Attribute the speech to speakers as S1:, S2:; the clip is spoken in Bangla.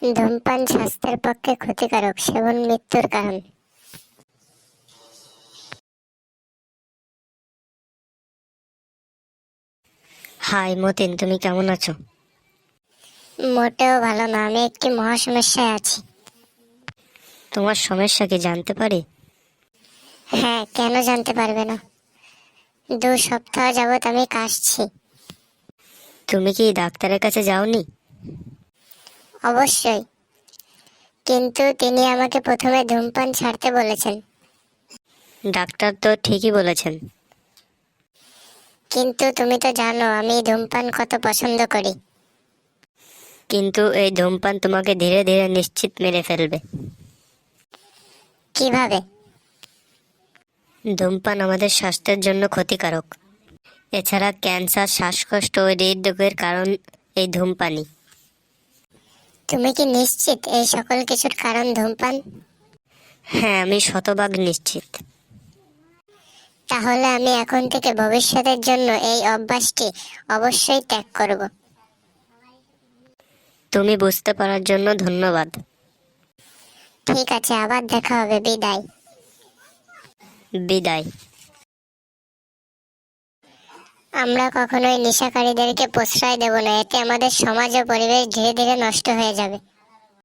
S1: ধূমপান স্বাস্থ্যের পক্ষে ক্ষতিকারক, সেবন মৃত্যুর কারণ।
S2: হাই মতিন, তুমি কেমন আছো?
S1: মোটেও ভালো না, আমি একটি মহা সমস্যায় আছি।
S2: তোমার সমস্যা কি জানতে পারি?
S1: হ্যাঁ, কেন জানতে পারবে না? 2 সপ্তাহ যাবৎ আমি কাশছি।
S2: তুমি কি ডাক্তারের কাছে যাওনি?
S1: অবশ্যই, কিন্তু তিনি আমাকে প্রথমে ধূমপান ছাড়তে বলেছেন।
S2: ডাক্তার তো ঠিকই বলেছেন।
S1: কিন্তু তুমি তো জানো আমি ধূমপান কত পছন্দ করি।
S2: কিন্তু এই ধূমপান তোমাকে ধীরে ধীরে নিশ্চিত মেরে ফেলবে।
S1: কিভাবে?
S2: ধূমপান আমাদের স্বাস্থ্যের জন্য ক্ষতিকারক। এছাড়া ক্যান্সার, শ্বাসকষ্ট ও হৃদরোগের কারণ এই ধূমপানই।
S1: তুমি কি নিশ্চিত এই সকল কিছুর কারণ ধূমপান?
S2: হ্যাঁ, আমি শতভাগ নিশ্চিত।
S1: তাহলে আমি এখন থেকে ভবিষ্যতের জন্য এই অভ্যাসটি অবশ্যই ত্যাগ করব।
S2: তুমি বুঝতে পারার জন্য ধন্যবাদ।
S1: ঠিক আছে, আবার দেখা হবে। বিদায়।
S2: বিদায়।
S1: আমরা কখনোই নেশাকারীদেরকে প্রশ্রয় দেব না, এতে আমাদের সমাজ ও পরিবেশ ধীরে ধীরে নষ্ট হয়ে যাবে।